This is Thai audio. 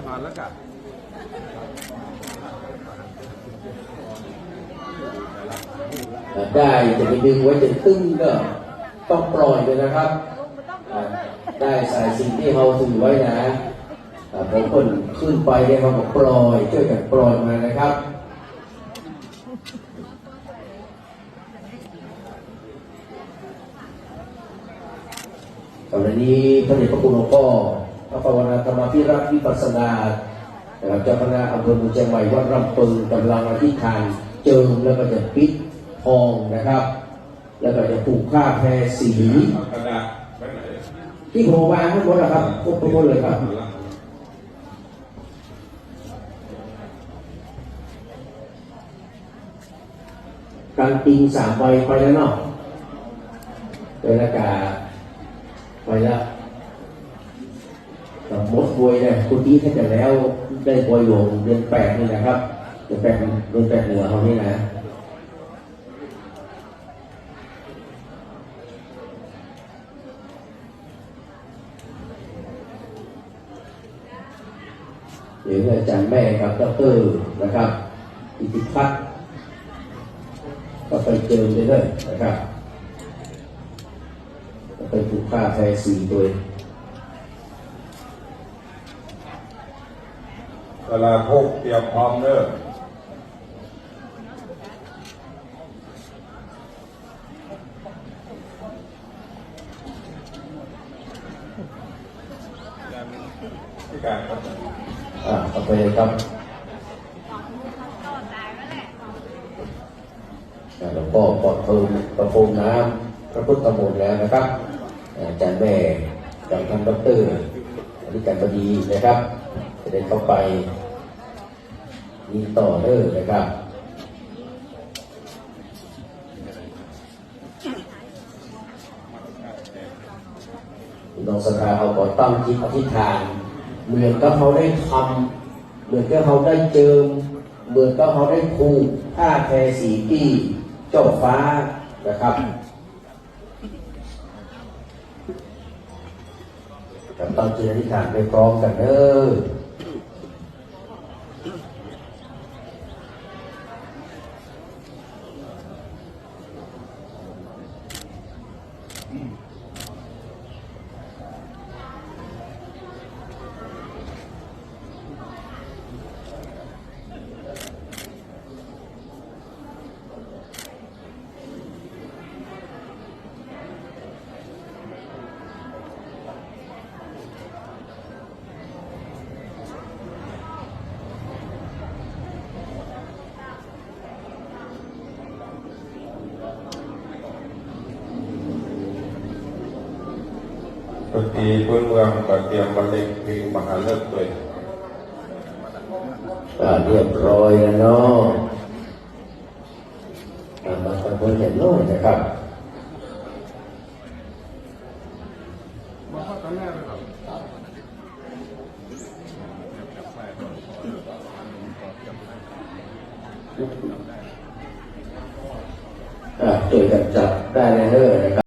ผ่านแล้วกันได้จะไปดึงไว้จะตึ้งก็ต้องปล่อยเลยนะครับได้สายสิ่งที่เขาถือไว้นะพอคนขึ้นไปเนี่ยเขาก็ปล่อยช่วยกันปล่อยมานะครับตอนนี้พระเดชพระคุณหลวงพ่อพระภาวนาธรรมภิรักษ์วิปัสสนาเจ้าคณะอำเภอเมืองเชียงใหม่วัดร่ำปึงกำลังอธิษฐานเจิมแล้วก็จะปิดทองนะครับแล้วก็จะผูกผ้าแพรสีที่โผล่วางทั้งหมดนะครับครบทั้งหมดเลยครับการติง3 ใบไปแล้วเนาะเดินอากาศไปแล้วหมดบวยเนี่ยคุณที่ถ้าจะแล้วได้บวยหลวงเดือน8นี่นะครับเดือน8หัวเขานี่นะหรืออาจารย์แม่ครับดร.นะครับอิทธิพัฒน์ก็ไปเจอไปเลยนะครับก็ไปถูกฆ่าแพรสีโดยเวลาพกเตรียมพร้อมเด้อที่การครับต่อไปครับหลวงพ่อปลอดภัยประพรมน้ำพระพุทธมนต์แล้วนะครับอาจารย์แม่จากท่านดร.อธิการบดีนะครับจะได้เข้าไปมีต่อเด้อนะครับน้องศรัทธาเอาก่อตั้งจิตอธิษฐานเหมือนกับเขาได้ทำเหมือนกับเขาได้เจิมเหมือนกับเขาได้ผูกผ้าแพรสีที่เจ้าฟ้านะครับกับตั้งจิตอธิษฐานไปพร้อมกันเด้อดนตรีพื้นเมืองก็เตรียมบรรเลงเพลงมหาฤกษ์เลยเรียบร้อยแล้วเนาะมาตะบนเห็นน้อยนะครับช่วยกันจับได้เลยนะครับ